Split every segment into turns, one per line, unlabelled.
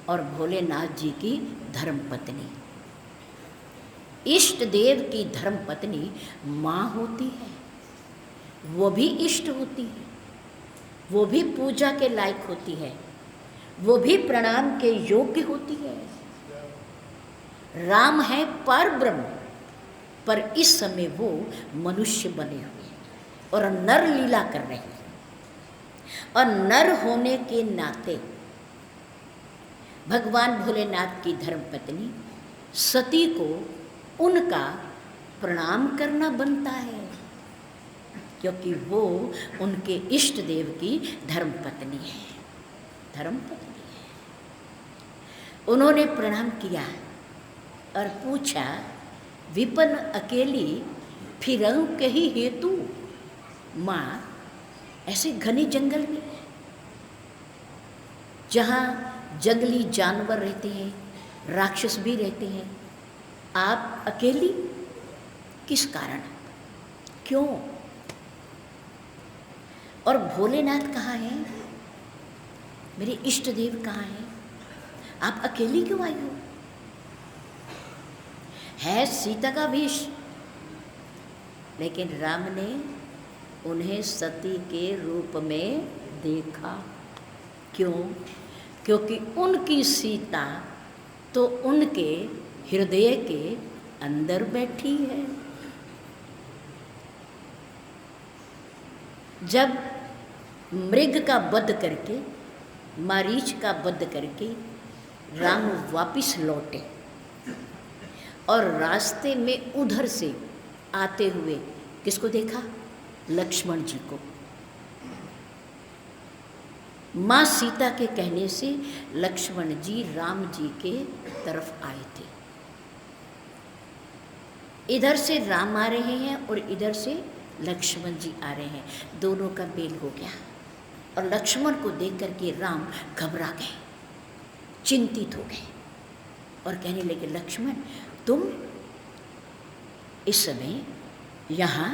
और भोलेनाथ जी की धर्मपत्नी। इष्ट देव की धर्मपत्नी माँ होती है, वो भी इष्ट होती है, वो भी पूजा के लायक होती है, वो भी प्रणाम के योग्य होती है। राम है पर ब्रह्म, पर इस समय वो मनुष्य बने हुए और नर लीला कर रहे हैं। और नर होने के नाते भगवान भोलेनाथ की धर्मपत्नी सती को उनका प्रणाम करना बनता है, क्योंकि वो उनके इष्ट देव की धर्मपत्नी है, धर्मपत्नी है। उन्होंने प्रणाम किया और पूछा, विपन अकेली फिरऊं कही हेतु। माँ, ऐसे घने जंगल में जहाँ जंगली जानवर रहते हैं, राक्षस भी रहते हैं, आप अकेली किस कारण, क्यों? और भोलेनाथ कहाँ हैं, मेरे इष्ट देव कहाँ हैं, आप अकेली क्यों आई हो? है सीता का वेश, लेकिन राम ने उन्हें सती के रूप में देखा। क्यों? क्योंकि उनकी सीता तो उनके हृदय के अंदर बैठी है। जब मृग का वध करके, मारीच का वध करके राम वापिस लौटे और रास्ते में उधर से आते हुए किसको देखा? लक्ष्मण जी को। माँ सीता के कहने से लक्ष्मण जी राम जी के तरफ आए थे। इधर से राम आ रहे हैं और इधर से लक्ष्मण जी आ रहे हैं, दोनों का मेल हो गया। और लक्ष्मण को देख करके राम घबरा गए, चिंतित हो गए और कहने लगे, लक्ष्मण तुम इस समय यहाँ,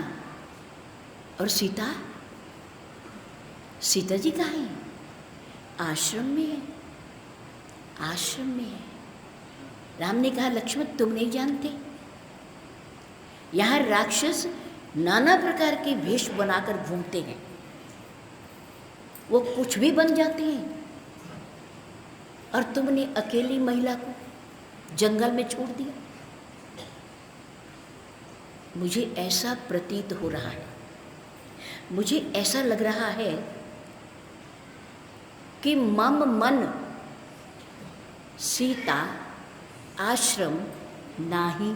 और सीता, सीता जी कहाँ हैं? आश्रम में है, आश्रम में है। राम ने कहा, लक्ष्मण तुम नहीं जानते, यहाँ राक्षस नाना प्रकार के वेश बनाकर घूमते हैं, वो कुछ भी बन जाते हैं, और तुमने अकेली महिला को जंगल में छोड़ दिया। मुझे ऐसा प्रतीत हो रहा है, मुझे ऐसा लग रहा है कि मम मन सीता आश्रम नाही।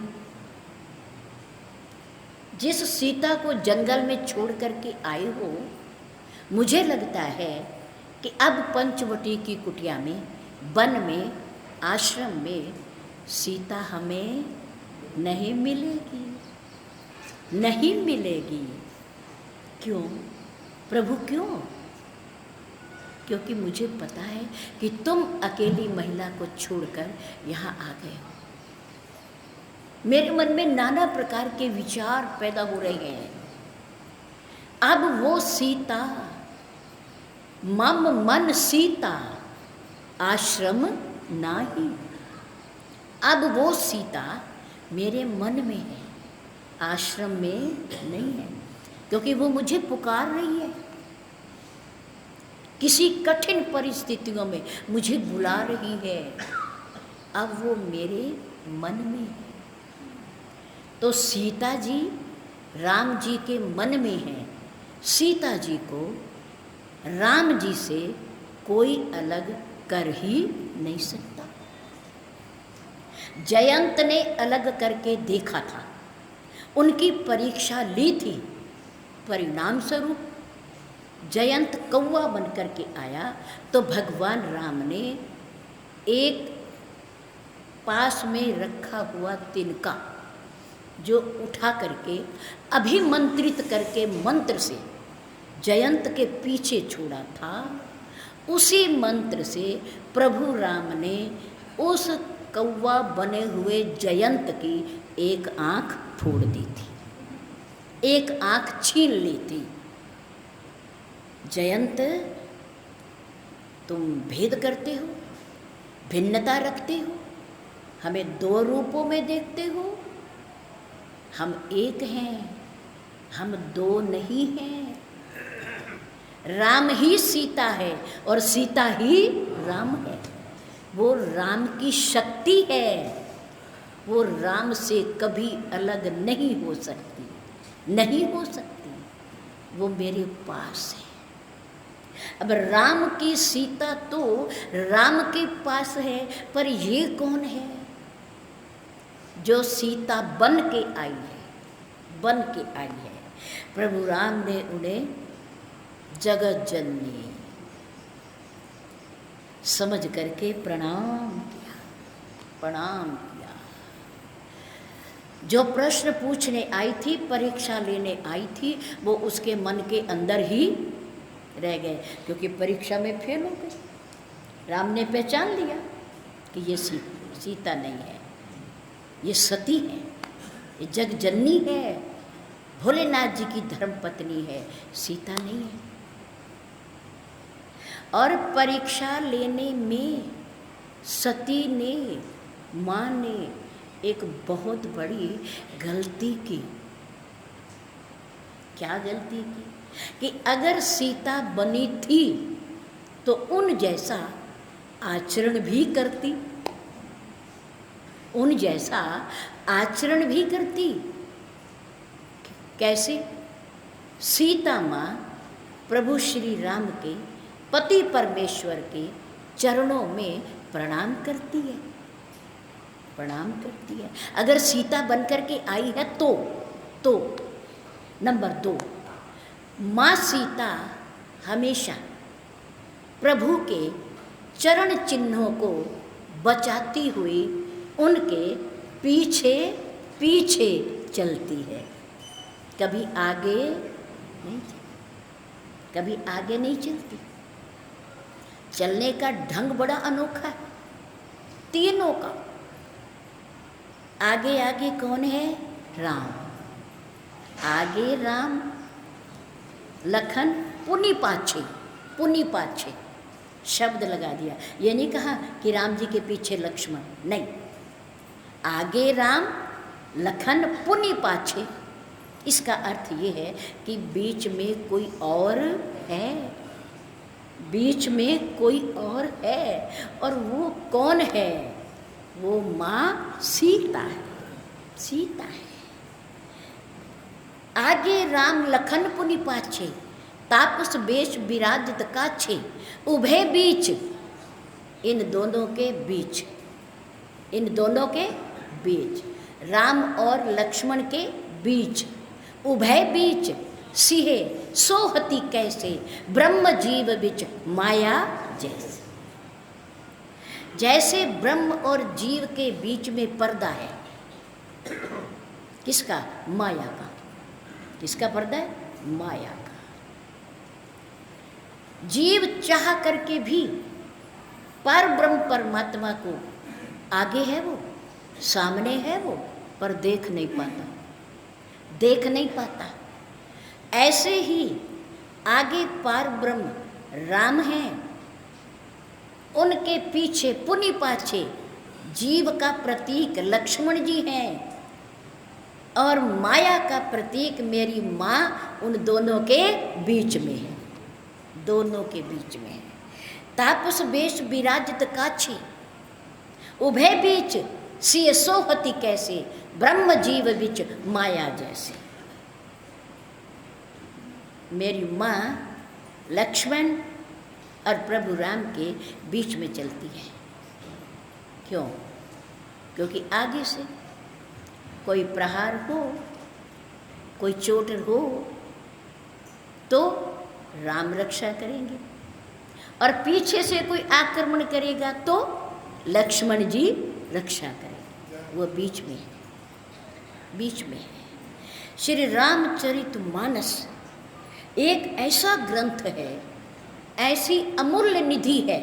जिस सीता को जंगल में छोड़ करके आए हो, मुझे लगता है कि अब पंचवटी की कुटिया में, वन में, आश्रम में सीता हमें नहीं मिलेगी, नहीं मिलेगी। क्यों प्रभु, क्यों? क्योंकि मुझे पता है कि तुम अकेली महिला को छोड़कर यहाँ आ गए हो। मेरे मन में नाना प्रकार के विचार पैदा हो रहे हैं। अब वो सीता, मम मन सीता आश्रम नाही, अब वो सीता मेरे मन में है, आश्रम में नहीं है, क्योंकि वो मुझे पुकार रही है, किसी कठिन परिस्थितियों में मुझे बुला रही है, अब वो मेरे मन में है। तो सीता जी राम जी के मन में है, सीता जी को राम जी से कोई अलग कर ही नहीं सकता। जयंत ने अलग करके देखा था, उनकी परीक्षा ली थी, परिणाम स्वरूप जयंत कौवा बनकर के आया तो भगवान राम ने एक पास में रखा हुआ तिनका जो उठा करके अभिमंत्रित करके मंत्र से जयंत के पीछे छोड़ा था, उसी मंत्र से प्रभु राम ने उस कौवा बने हुए जयंत की एक आँख फोड़ दी थी, एक आँख छीन ली थी। जयंत तुम भेद करते हो, भिन्नता रखते हो, हमें दो रूपों में देखते हो। हम एक हैं, हम दो नहीं हैं। राम ही सीता है और सीता ही राम है। वो राम की शक्ति है, वो राम से कभी अलग नहीं हो सकती, नहीं हो सकती। वो मेरे पास है। अब राम की सीता तो राम के पास है, पर ये कौन है जो सीता बन के आई है, बन के आई है? प्रभु राम ने उन्हें जगत जननी समझ करके प्रणाम किया, प्रणाम किया। जो प्रश्न पूछने आई थी, परीक्षा लेने आई थी, वो उसके मन के अंदर ही रह गए, क्योंकि परीक्षा में फेल हो गए। राम ने पहचान लिया कि ये सीता नहीं है, ये सती है, ये जगजननी है, भोलेनाथ जी की धर्मपत्नी है, सीता नहीं है। और परीक्षा लेने में सती ने, माँ ने एक बहुत बड़ी गलती की। क्या गलती की? कि अगर सीता बनी थी तो उन जैसा आचरण भी करती, उन जैसा आचरण भी करती। कैसे? सीता माँ प्रभु श्री राम के, पति परमेश्वर के चरणों में प्रणाम करती है, प्रणाम करती है। अगर सीता बनकर के आई है तो नंबर 2, माँ सीता हमेशा प्रभु के चरण चिन्हों को बचाती हुई उनके पीछे पीछे चलती है। कभी आगे नहीं, कभी आगे नहीं चलती। चलने का ढंग बड़ा अनोखा है तीनों का। आगे आगे कौन है? राम। आगे राम, लखन, पुनि पाछे, पुनि पाछे शब्द लगा दिया। ये नहीं कहा कि राम जी के पीछे लक्ष्मण, नहीं। आगे राम, लखन, पुनि पाछे। इसका अर्थ ये है कि बीच में कोई और है, बीच में कोई और है। और वो कौन है? वो माँ सीता है, सीता है। आगे राम, लखन, पुनि पाछे, तापस बेश विराजित काछे, उभय बीच। इन दोनों के बीच, इन दोनों के बीच, राम और लक्ष्मण के बीच, उभय बीच सिहे सोहती कैसे, ब्रह्म जीव बिच माया जैसे। जैसे ब्रह्म और जीव के बीच में पर्दा है। किसका? माया का। किसका पर्दा है? माया का। जीव चाह करके भी पर ब्रह्म परमात्मा को आगे है, वो सामने है वो, पर देख नहीं पाता, देख नहीं पाता। ऐसे ही आगे पार ब्रह्म राम हैं, उनके पीछे पुनि पाछे जीव का प्रतीक लक्ष्मण जी हैं, और माया का प्रतीक मेरी माँ उन दोनों के बीच में है, दोनों के बीच में है। तापस बेश विराजित काछे, उभय बीच सिय सोहती कैसे, ब्रह्म जीव बिच माया जैसे। मेरी माँ लक्ष्मण और प्रभु राम के बीच में चलती है। क्यों? क्योंकि आगे से कोई प्रहार हो, कोई चोट हो तो राम रक्षा करेंगे, और पीछे से कोई आक्रमण करेगा तो लक्ष्मण जी रक्षा करेंगे। वो बीच में है, बीच में है। श्री रामचरितमानस एक ऐसा ग्रंथ है, ऐसी अमूल्य निधि है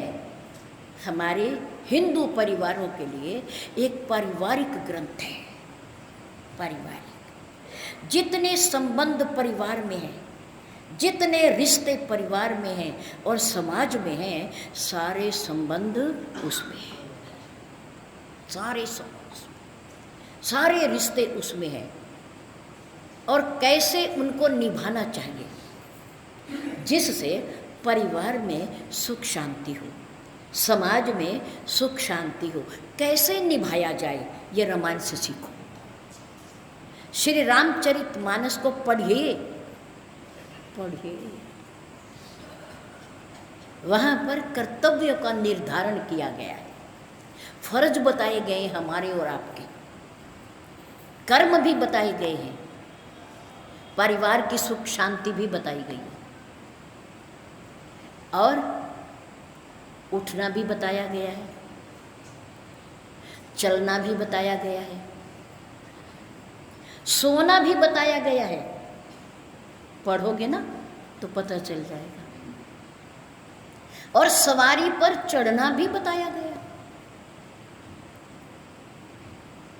हमारे हिंदू परिवारों के लिए। एक पारिवारिक ग्रंथ है, पारिवारिक। जितने संबंध परिवार में हैं, जितने रिश्ते परिवार में हैं और समाज में हैं, सारे संबंध उसमें हैं। सारे समाज, सारे रिश्ते उसमें हैं, और कैसे उनको निभाना चाहिए जिससे परिवार में सुख शांति हो, समाज में सुख शांति हो, कैसे निभाया जाए, ये रामायण से सीखो। श्री रामचरितमानस को पढ़िए, वहाँ पर कर्तव्य का निर्धारण किया गया है, फर्ज बताए गए हमारे और आपके, कर्म भी बताए गए हैं, परिवार की सुख शांति भी बताई गई है, और उठना भी बताया गया है, चलना भी बताया गया है, सोना भी बताया गया है। पढ़ोगे ना तो पता चल जाएगा। और सवारी पर चढ़ना भी बताया गया।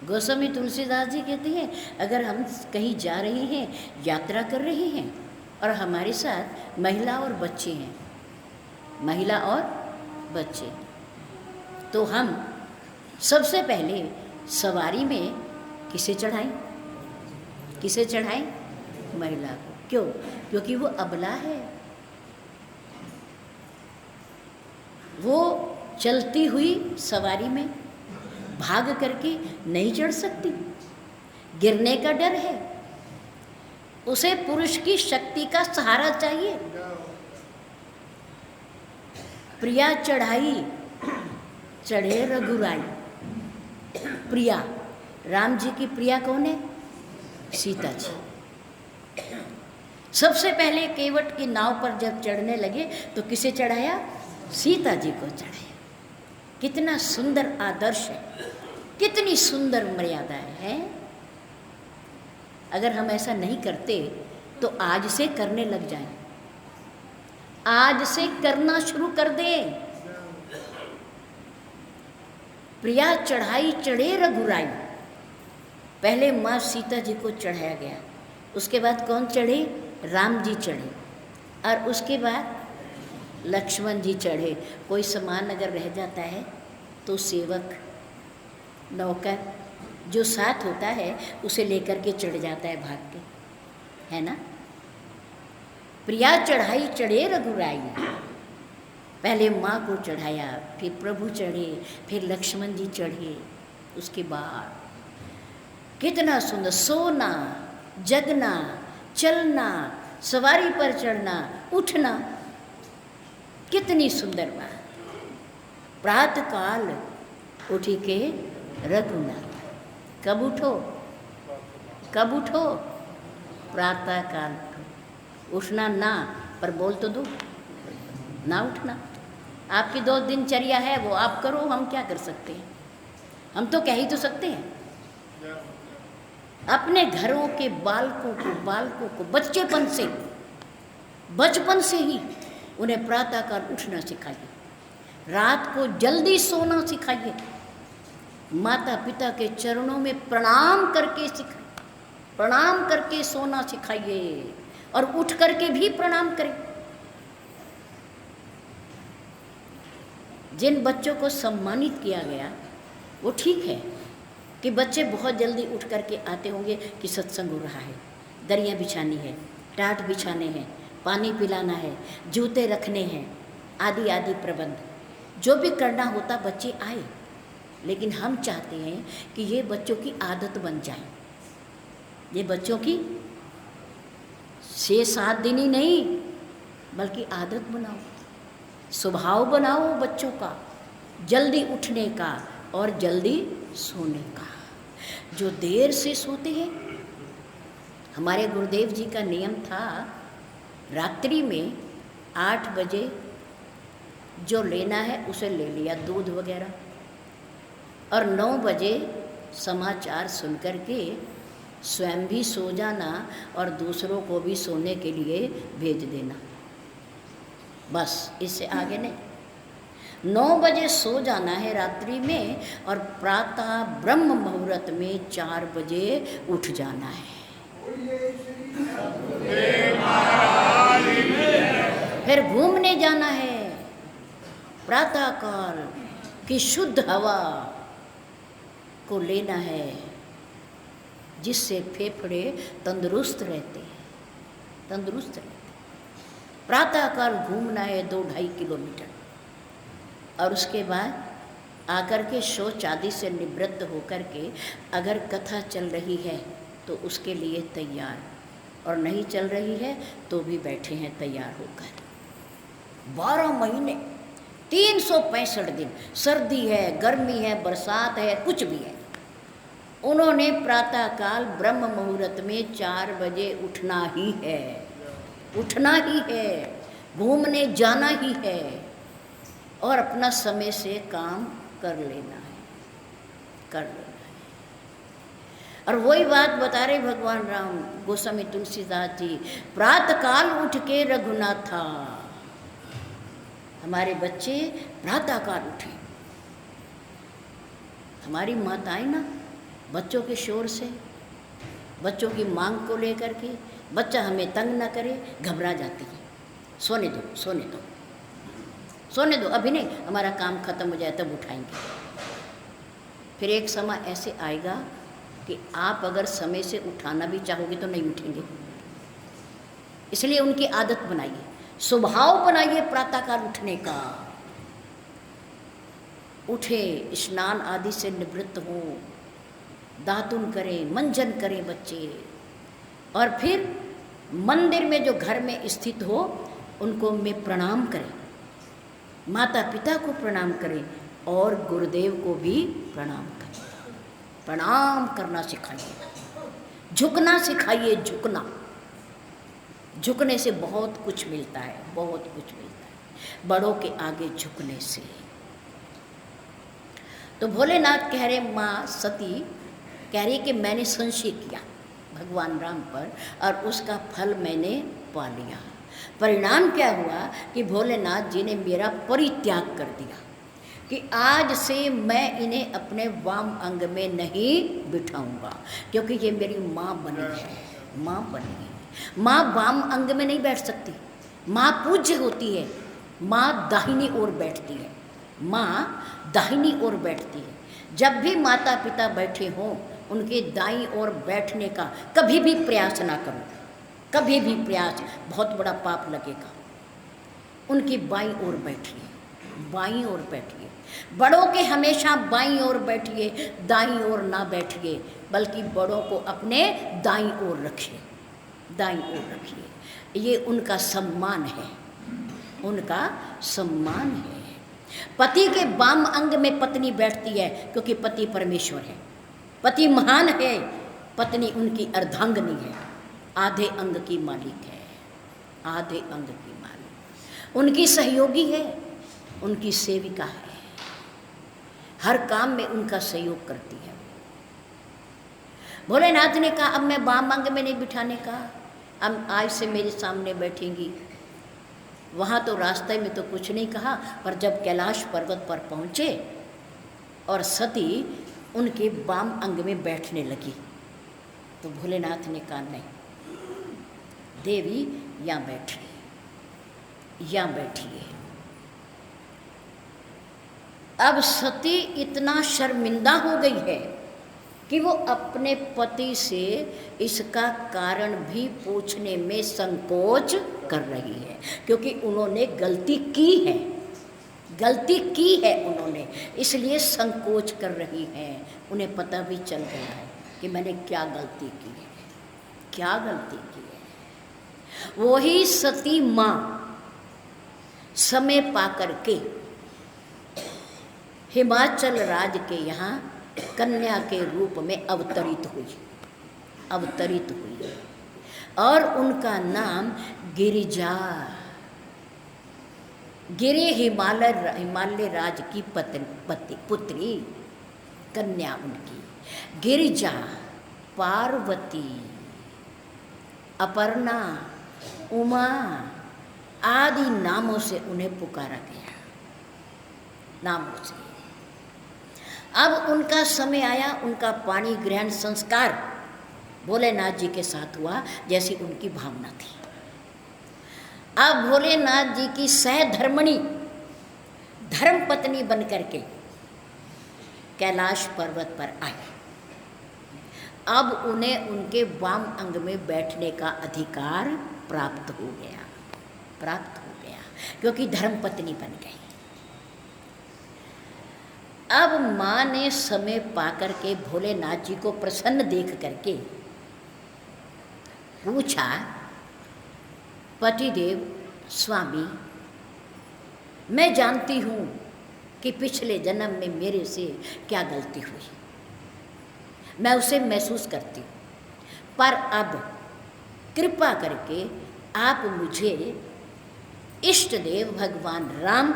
गोस्वामी तुलसीदास जी कहते हैं, अगर हम कहीं जा रहे हैं, यात्रा कर रहे हैं, और हमारे साथ महिला और बच्चे हैं, महिला और बच्चे, तो हम सबसे पहले सवारी में किसे चढ़ाएं? किसे चढ़ाएं? महिला को। क्यों? क्योंकि वो अबला है, वो चलती हुई सवारी में भाग करके नहीं चढ़ सकती, गिरने का डर है, उसे पुरुष की शक्ति का सहारा चाहिए। प्रिया चढ़ाई चढ़े रघुराई। प्रिया, राम जी की प्रिया कौन है? सीता जी। सबसे पहले केवट की नाव पर जब चढ़ने लगे तो किसे चढ़ाया? सीता जी को चढ़ाया। कितना सुंदर आदर्श है, कितनी सुंदर मर्यादा है। अगर हम ऐसा नहीं करते तो आज से करने लग जाएं, आज से करना शुरू कर दें। प्रिया चढ़ाई चढ़े रघुराई। पहले माँ सीता जी को चढ़ाया गया, उसके बाद कौन चढ़े? राम जी चढ़े, और उसके बाद लक्ष्मण जी चढ़े। कोई सामान अगर रह जाता है तो सेवक, नौकर जो साथ होता है उसे लेकर के चढ़ जाता है भाग के, है ना। प्रिया चढ़ाई चढ़े रघुराई। पहले माँ को चढ़ाया, फिर प्रभु चढ़े, फिर लक्ष्मण जी चढ़े। उसके बाद कितना सुंदर सोना, जगना, चलना, सवारी पर चढ़ना, उठना, कितनी सुंदर बात। प्रातः काल उठी के रघुनाथ। कब उठो? कब उठो? प्रातः काल उठो। उठना ना, पर बोल तो दो ना उठना। आपकी 2 दिनचर्या है, वो आप करो, हम क्या कर सकते हैं? हम तो कह ही तो सकते हैं। अपने घरों के बालकों को बचपन से ही उन्हें प्रातःकाल उठना सिखाइए, रात को जल्दी सोना सिखाइए, माता पिता के चरणों में प्रणाम करके सोना सिखाइए, और उठ करके भी प्रणाम करें। जिन बच्चों को सम्मानित किया गया वो ठीक है कि बच्चे बहुत जल्दी उठ करके आते होंगे कि सत्संग हो रहा है, दरिया बिछानी है, टाट बिछाने हैं, पानी पिलाना है, जूते रखने हैं, आदि आदि प्रबंध जो भी करना होता बच्चे आए। लेकिन हम चाहते हैं कि ये बच्चों की आदत बन जाए। ये बच्चों की 6-7 दिन ही नहीं बल्कि आदत बनाओ, स्वभाव बनाओ बच्चों का, जल्दी उठने का और जल्दी सोने का। जो देर से सोते हैं, हमारे गुरुदेव जी का नियम था रात्रि में 8 बजे जो लेना है उसे ले लिया, दूध वगैरह, और 9 बजे समाचार सुन कर के स्वयं भी सो जाना और दूसरों को भी सोने के लिए भेज देना। बस इससे आगे नहीं। 9 बजे सो जाना है रात्रि में, और प्रातः ब्रह्म मुहूर्त में 4 बजे उठ जाना है। फिर घूमने जाना है, प्रातः काल की शुद्ध हवा, को लेना है जिससे फेफड़े तंदुरुस्त रहते हैं, तंदुरुस्त रहते हैं। प्रातःकाल घूमना है 2-2.5 किलोमीटर और उसके बाद आकर के शौच आदि से निवृत्त होकर के अगर कथा चल रही है तो उसके लिए तैयार, और नहीं चल रही है तो भी बैठे हैं तैयार होकर। 12 महीने 365 दिन, सर्दी है, गर्मी है, बरसात है, कुछ भी है, उन्होंने प्रातःकाल ब्रह्म मुहूर्त में 4 बजे उठना ही है, उठना ही है, घूमने जाना ही है और अपना समय से काम कर लेना है, कर लेना है। और वही बात बता रहे भगवान राम, गोस्वामी तुलसीदास जी, प्रातःकाल उठ के रघुनाथा। हमारे बच्चे प्रातःकाल उठे। हमारी माताएं ना बच्चों के शोर से, बच्चों की मांग को लेकर के, बच्चा हमें तंग ना करे, घबरा जाती है। सोने दो, सोने दो, सोने दो, अभी नहीं, हमारा काम खत्म हो जाए तब उठाएंगे। फिर एक समय ऐसे आएगा कि आप अगर समय से उठाना भी चाहोगे तो नहीं उठेंगे। इसलिए उनकी आदत बनाइए, स्वभाव बनाइए प्रातःकाल उठने का। उठे, स्नान आदि से निवृत्त हो, दातुन करें, मंजन करें बच्चे, और फिर मंदिर में जो घर में स्थित हो उनको में प्रणाम करें, माता पिता को प्रणाम करें और गुरुदेव को भी प्रणाम करें। प्रणाम करना सिखाइए, झुकना सिखाइए, झुकना, झुकने से बहुत कुछ मिलता है, बहुत कुछ मिलता है बड़ों के आगे झुकने से। तो भोलेनाथ कह रहे, माँ सती कह रही कि मैंने संशय किया भगवान राम पर और उसका फल मैंने पा लिया। परिणाम क्या हुआ कि भोलेनाथ जी ने मेरा परित्याग कर दिया कि आज से मैं इन्हें अपने वाम अंग में नहीं बिठाऊंगा, क्योंकि ये मेरी माँ बनी है, माँ बनी है। माँ वाम अंग में नहीं बैठ सकती, माँ पूज्य होती है, माँ दाहिनी ओर बैठती है, माँ दाहिनी ओर बैठती है। जब भी माता पिता बैठे हों उनके दाईं ओर बैठने का कभी भी प्रयास ना करो, कभी भी प्रयास, बहुत बड़ा पाप लगेगा। उनकी बाईं ओर बैठिए, बाईं ओर बैठिए। बड़ों के हमेशा बाईं ओर बैठिए, दाईं ओर ना बैठिए, बल्कि बड़ों को अपने दाईं ओर रखिए, दाईं ओर रखिए। ये उनका सम्मान है, उनका सम्मान है। पति के वाम अंग में पत्नी बैठती है क्योंकि पति परमेश्वर है, पति महान है, पत्नी उनकी अर्धांगिनी है, आधे अंग की मालिक है, आधे अंग की मालिक, उनकी सहयोगी है, उनकी सेविका है, हर काम में उनका सहयोग करती है। भोलेनाथ ने कहा अब मैं वाम अंग में नहीं बिठाने का, अब आज से मेरे सामने बैठेंगी। वहाँ तो रास्ते में तो कुछ नहीं कहा, पर जब कैलाश पर्वत पर पहुँचे और सती उनके वाम अंग में बैठने लगी तो भोलेनाथ ने कहा नहीं देवी, यहाँ बैठिए, यहाँ बैठिए। अब सती इतना शर्मिंदा हो गई है कि वो अपने पति से इसका कारण भी पूछने में संकोच कर रही है, क्योंकि उन्होंने गलती की है, गलती की है उन्होंने, इसलिए संकोच कर रही हैं। उन्हें पता भी चल गया है कि मैंने क्या गलती की है, क्या गलती की है। वही सती माँ समय पाकर के हिमाचल राज्य के यहाँ कन्या के रूप में अवतरित हुई, अवतरित हुई, और उनका नाम गिरिजा, गिरि हिमालय राज की पुत्री, कन्या उनकी गिरिजा, पार्वती, अपर्णा, उमा आदि नामों से उन्हें पुकारा गया, नामों से। अब उनका समय आया, उनका पाणी ग्रहण संस्कार भोलेनाथ जी के साथ हुआ जैसी उनकी भावना थी। अब भोलेनाथ जी की सहधर्मणी धर्म पत्नी बन करके कैलाश पर्वत पर आए। अब उन्हें उनके वाम अंग में बैठने का अधिकार प्राप्त हो गया, क्योंकि धर्मपत्नी बन गई। अब माँ ने समय पाकर के भोलेनाथ जी को प्रसन्न देख करके पूछा, पतिदेव स्वामी, मैं जानती हूँ कि पिछले जन्म में मेरे से क्या गलती हुई, मैं उसे महसूस करती हूँ, पर अब कृपा करके आप मुझे इष्ट देव भगवान राम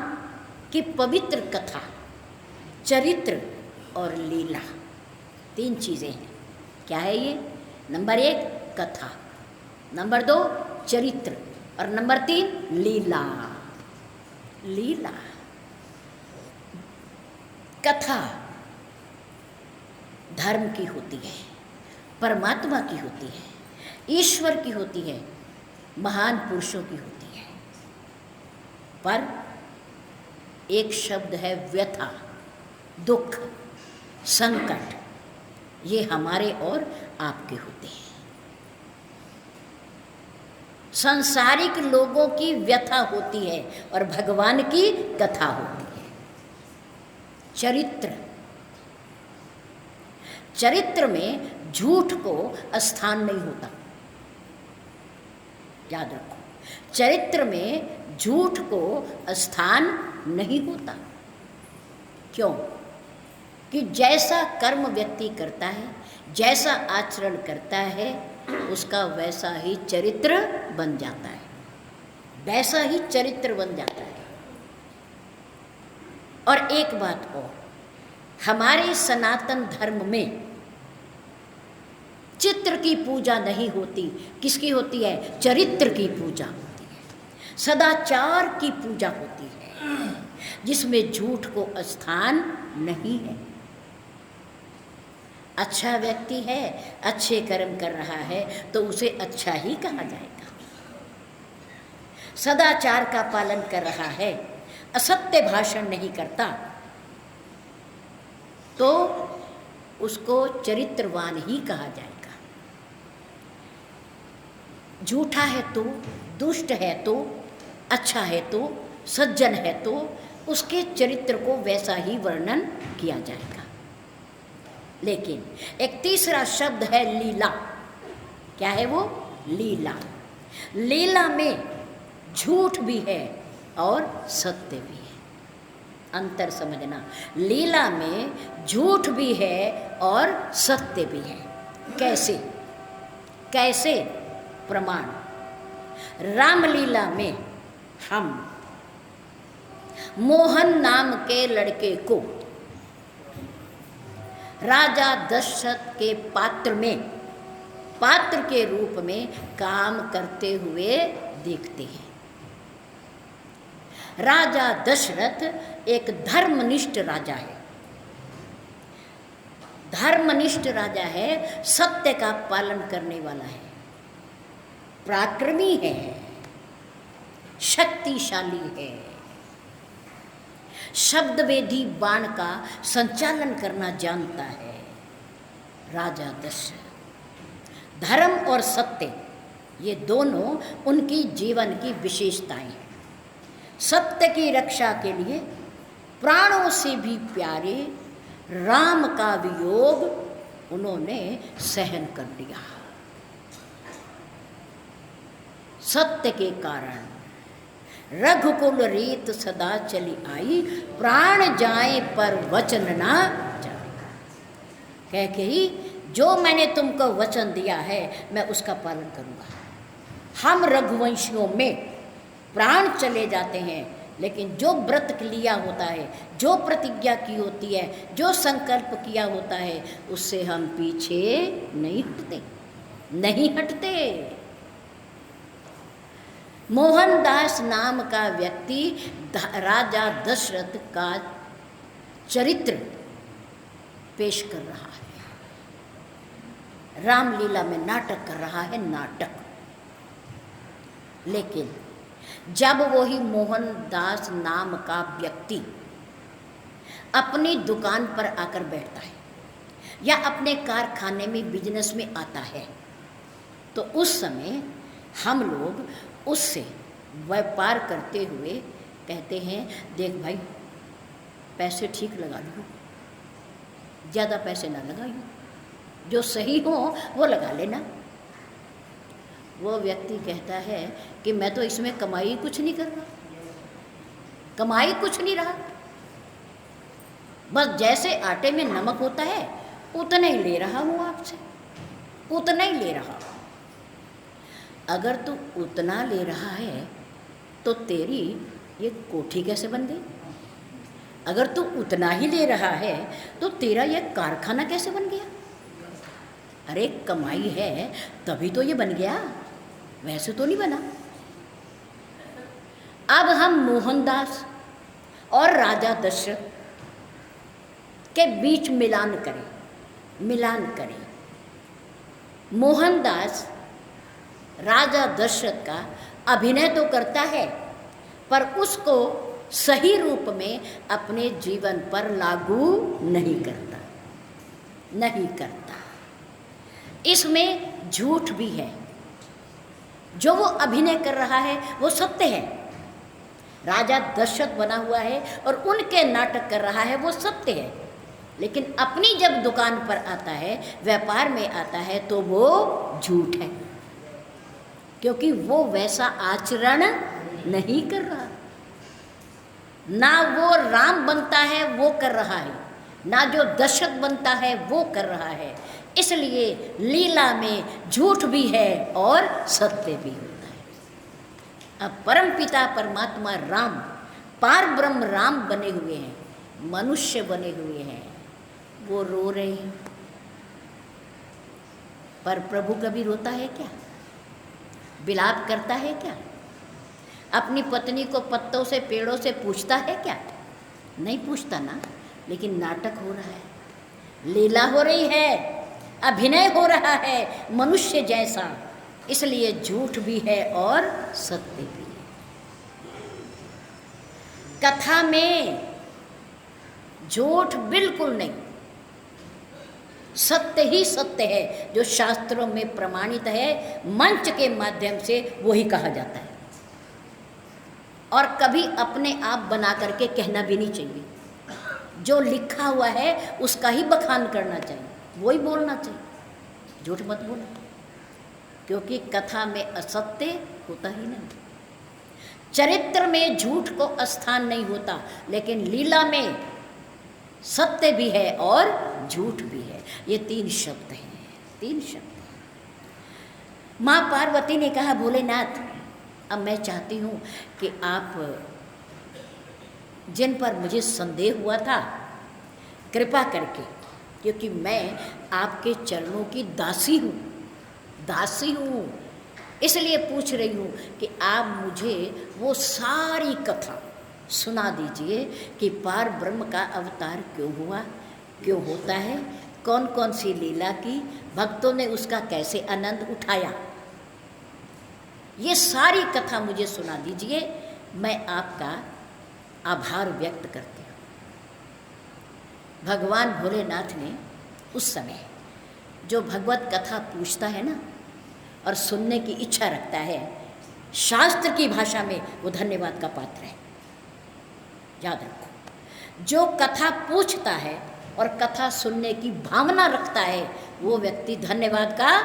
की पवित्र कथा, चरित्र और लीला, 3 चीज़ें हैं। क्या है ये? नंबर 1 कथा, नंबर 2 चरित्र और नंबर 3 लीला। लीला, कथा धर्म की होती है, परमात्मा की होती है, ईश्वर की होती है, महान पुरुषों की होती है। पर एक शब्द है व्यथा, दुख, संकट, ये हमारे और आपके होते हैं। सांसारिक लोगों की व्यथा होती है और भगवान की कथा होती है। चरित्र, चरित्र में झूठ को स्थान नहीं होता, याद रखो, चरित्र में झूठ को स्थान नहीं होता। क्यों? कि जैसा कर्म व्यक्ति करता है, जैसा आचरण करता है, उसका वैसा ही चरित्र बन जाता है, वैसा ही चरित्र बन जाता है। और एक बात और, हमारे सनातन धर्म में चित्र की पूजा नहीं होती, किसकी होती है? चरित्र की पूजा होती है, सदाचार की पूजा होती है, जिसमें झूठ को स्थान नहीं है। अच्छा व्यक्ति है, अच्छे कर्म कर रहा है, तो उसे अच्छा ही कहा जाएगा। सदाचार का पालन कर रहा है, असत्य भाषण नहीं करता, तो उसको चरित्रवान ही कहा जाएगा। झूठा है तो, दुष्ट है तो, अच्छा है तो, सज्जन है तो, उसके चरित्र को वैसा ही वर्णन किया जाएगा। लेकिन एक तीसरा शब्द है लीला। क्या है वो? लीला। लीला में झूठ भी है और सत्य भी है। अंतर समझना, लीला में झूठ भी है और सत्य भी है। कैसे? कैसे? प्रमाण, रामलीला में हम मोहन नाम के लड़के को राजा दशरथ के पात्र के रूप में काम करते हुए देखते हैं। राजा दशरथ एक धर्मनिष्ठ राजा है, धर्मनिष्ठ राजा है, सत्य का पालन करने वाला है, पराक्रमी है, शक्तिशाली है, शब्दवेदी बाण का संचालन करना जानता है। राजा दशरथ, धर्म और सत्य ये दोनों उनकी जीवन की विशेषताएं हैं। सत्य की रक्षा के लिए प्राणों से भी प्यारे राम का वियोग उन्होंने सहन कर लिया। सत्य के कारण रघुकुल रीत सदा चली आई, प्राण जाए पर वचन ना जाए। कह के ही जो मैंने तुमको वचन दिया है मैं उसका पालन करूँगा। हम रघुवंशियों में प्राण चले जाते हैं, लेकिन जो व्रत लिया होता है, जो प्रतिज्ञा की होती है, जो संकल्प किया होता है, उससे हम पीछे नहीं हटते, नहीं हटते। मोहनदास नाम का व्यक्ति राजा दशरथ का चरित्र पेश कर रहा है, रामलीला में नाटक कर रहा है, नाटक। लेकिन जब वही मोहनदास नाम का व्यक्ति अपनी दुकान पर आकर बैठता है या अपने कारखाने में बिजनेस में आता है, तो उस समय हम लोग उससे व्यापार करते हुए कहते हैं, देख भाई पैसे ठीक लगा लियो, ज़्यादा पैसे ना लगाइयो, जो सही हो वो लगा लेना। वो व्यक्ति कहता है कि मैं तो इसमें कमाई कुछ नहीं कर रहा, कमाई कुछ नहीं रहा, बस जैसे आटे में नमक होता है उतना ही ले रहा हूँ आपसे, उतना ही ले रहा हूँ। अगर तू उतना ले रहा है तो तेरी ये कोठी कैसे बन गई? अगर तू उतना ही ले रहा है तो तेरा ये कारखाना कैसे बन गया? अरे कमाई है तभी तो ये बन गया, वैसे तो नहीं बना। अब हम मोहनदास और राजा दशरथ के बीच मिलान करें। मोहनदास राजा दशरथ का अभिनय तो करता है, पर उसको सही रूप में अपने जीवन पर लागू नहीं करता। इसमें झूठ भी है। जो वो अभिनय कर रहा है वो सत्य है, राजा दशरथ बना हुआ है और उनके नाटक कर रहा है, वो सत्य है। लेकिन अपनी जब दुकान पर आता है, व्यापार में आता है, तो वो झूठ है, क्योंकि वो वैसा आचरण नहीं कर रहा। ना वो राम बनता है वो कर रहा है, ना जो दशरथ बनता है वो कर रहा है। इसलिए लीला में झूठ भी है और सत्य भी होता है। अब परम पिता परमात्मा राम, पार ब्रह्म राम बने हुए हैं, मनुष्य बने हुए हैं, वो रो रहे हैं। पर प्रभु कभी रोता है क्या? विलाप करता है क्या? अपनी पत्नी को पत्तों से पेड़ों से पूछता है क्या? नहीं पूछता ना। लेकिन नाटक हो रहा है, लीला हो रही है, अभिनय हो रहा है मनुष्य जैसा, इसलिए झूठ भी है और सत्य भी है। कथा में झूठ बिल्कुल नहीं, सत्य ही सत्य है, जो शास्त्रों में प्रमाणित है। मंच के माध्यम से वही कहा जाता है, और कभी अपने आप बना करके कहना भी नहीं चाहिए। जो लिखा हुआ है उसका ही बखान करना चाहिए, वही बोलना चाहिए, झूठ मत बोलो, क्योंकि कथा में असत्य होता ही नहीं। चरित्र में झूठ को स्थान नहीं होता, लेकिन लीला में सत्य भी है और झूठ भी है। ये तीन शब्द हैं। माँ पार्वती ने कहा, भोलेनाथ अब मैं चाहती हूँ कि आप जिन पर मुझे संदेह हुआ था, कृपा करके, क्योंकि मैं आपके चरणों की दासी हूँ, इसलिए पूछ रही हूँ कि आप मुझे वो सारी कथा सुना दीजिए कि पार ब्रह्म का अवतार क्यों हुआ, क्यों होता है, कौन कौन सी लीला की, भक्तों ने उसका कैसे आनंद उठाया। ये सारी कथा मुझे सुना दीजिए, मैं आपका आभार व्यक्त करती हूँ। भगवान भोलेनाथ ने उस समय जो भगवत कथा पूछता है ना और सुनने की इच्छा रखता है, शास्त्र की भाषा में वो धन्यवाद का पात्र है। याद रखो, जो कथा पूछता है और कथा सुनने की भावना रखता है, वो व्यक्ति धन्यवाद का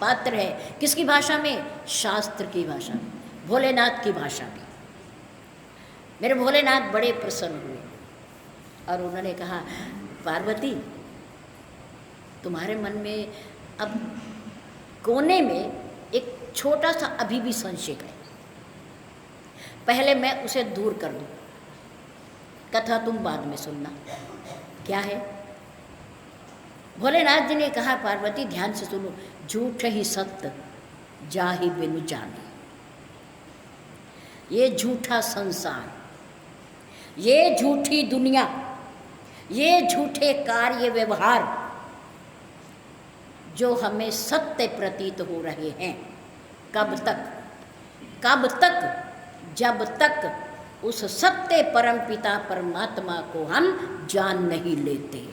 पात्र है। किसकी भाषा में? शास्त्र की भाषा में, भोलेनाथ की भाषा में। मेरे भोलेनाथ बड़े प्रसन्न हुए और उन्होंने कहा, पार्वती तुम्हारे मन में अब कोने में एक छोटा सा अभी भी संशय है, पहले मैं उसे दूर कर दूं, कथा तुम बाद में सुनना। क्या है? भोलेनाथ जी ने कहा, पार्वती ध्यान से सुनो, झूठ ही सत्य जाहि बिनु जाने। ये झूठा संसार, ये झूठी दुनिया, ये झूठे कार्य व्यवहार जो हमें सत्य प्रतीत हो रहे हैं, कब तक? जब तक उस सत्य परम पिता परमात्मा को हम जान नहीं लेते,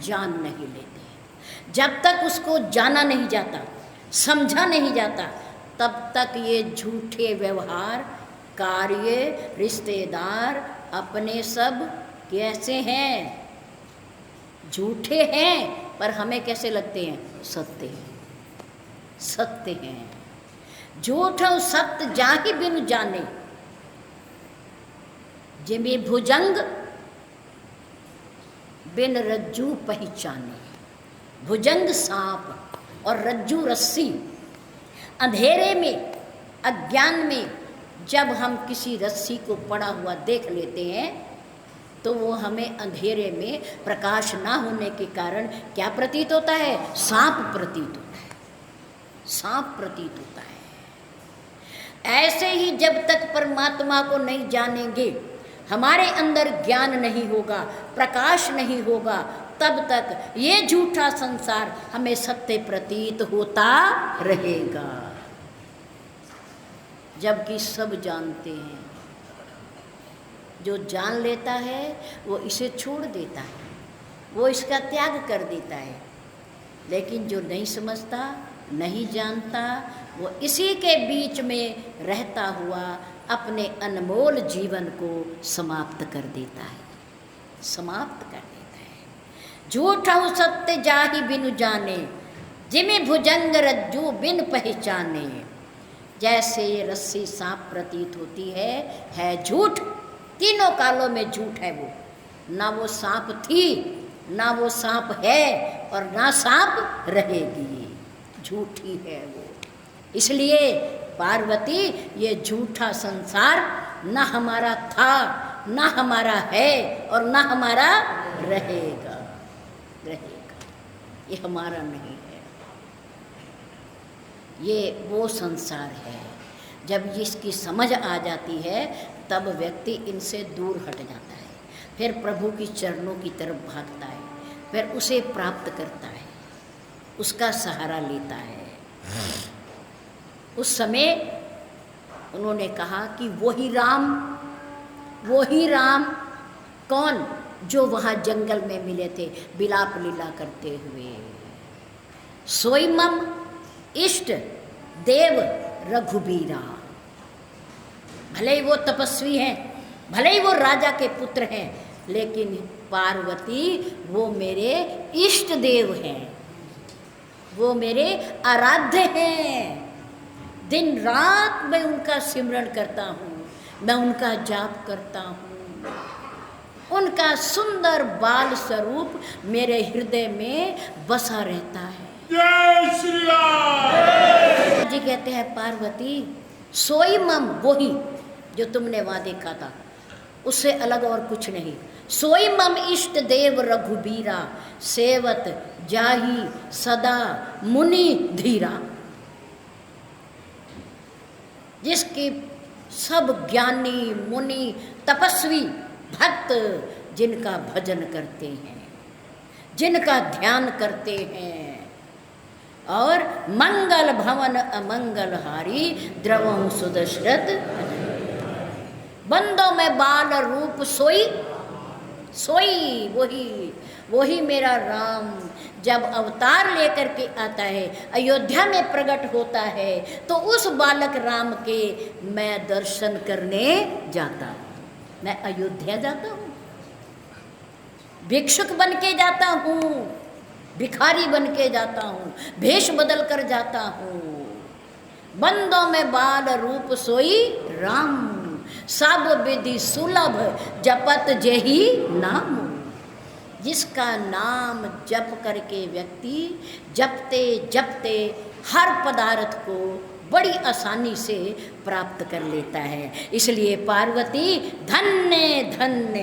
जान नहीं लेते। जब तक उसको जाना नहीं जाता, समझा नहीं जाता, तब तक ये झूठे व्यवहार, कार्य, रिश्तेदार, अपने सब कैसे हैं? झूठे हैं, पर हमें कैसे लगते हैं? सत्य हैं, सत्य हैं। झूठ सत्य जाहि बिनु जाने, जिमि भुजंग बिन रज्जू पहचाने। भुजंग सांप और रज्जू रस्सी। अंधेरे में, अज्ञान में जब हम किसी रस्सी को पड़ा हुआ देख लेते हैं तो वो हमें अंधेरे में प्रकाश ना होने के कारण क्या प्रतीत होता है? सांप प्रतीत होता है, सांप प्रतीत होता है। ऐसे ही जब तक परमात्मा को नहीं जानेंगे, हमारे अंदर ज्ञान नहीं होगा, प्रकाश नहीं होगा, तब तक ये झूठा संसार हमें सत्य प्रतीत होता रहेगा। जबकि सब जानते हैं, जो जान लेता है वो इसे छोड़ देता है, वो इसका त्याग कर देता है। लेकिन जो नहीं समझता, नहीं जानता, वो इसी के बीच में रहता हुआ अपने अनमोल जीवन को समाप्त कर देता है, समाप्त कर देता है। झूठा सत्य जाहि बिनु जाने, जिमि भुजंग रज्जू बिन पहचाने। जैसे ये रस्सी सांप प्रतीत होती है झूठ। तीनों कालों में झूठ है वो। ना वो सांप थी, ना वो सांप है, और ना सांप रहेगी। झूठी है वो। इसलिए पार्वती, ये झूठा संसार ना हमारा था, ना हमारा है, और ना हमारा रहेगा, रहेगा। ये हमारा नहीं है, ये वो संसार है। जब इसकी समझ आ जाती है तब व्यक्ति इनसे दूर हट जाता है, फिर प्रभु की चरणों की तरफ भागता है, फिर उसे प्राप्त करता है, उसका सहारा लेता है। उस समय उन्होंने कहा कि वही राम, वही राम कौन? जो वहाँ जंगल में मिले थे विलाप लीला करते हुए। सोई मम इष्ट देव रघुबीरा। भले ही वो तपस्वी हैं, भले ही वो राजा के पुत्र हैं, लेकिन पार्वती वो मेरे इष्ट देव हैं, वो मेरे आराध्य हैं। दिन रात मैं उनका सिमरन करता हूँ, मैं उनका जाप करता हूँ। उनका सुंदर बाल स्वरूप मेरे हृदय में बसा रहता है।
जय श्री राम।
जी कहते हैं पार्वती, सोई मम, वही जो तुमने वहाँ देखा था, उससे अलग और कुछ नहीं। सोई मम इष्ट देव रघुबीरा, सेवत जाहि सदा मुनि धीरा। जिसके सब ज्ञानी मुनि तपस्वी भक्त जिनका भजन करते हैं, जिनका ध्यान करते हैं, और मंगल भवन अमंगल हारी द्रवं सुदशरथ। बंदों में बाल रूप सोई, सोई वही मेरा राम जब अवतार लेकर के आता है, अयोध्या में प्रकट होता है, तो उस बालक राम के मैं दर्शन करने जाता हूँ। मैं अयोध्या जाता हूँ, भिक्षुक बन के जाता हूँ, भिखारी बन के जाता हूँ, भेष बदल कर जाता हूँ। बंदों में बाल रूप सोई राम, सब विधि सुलभ जपत जेहि नाम। जिसका नाम जप करके व्यक्ति जपते जपते हर पदार्थ को बड़ी आसानी से प्राप्त कर लेता है। इसलिए पार्वती धन्य धन्य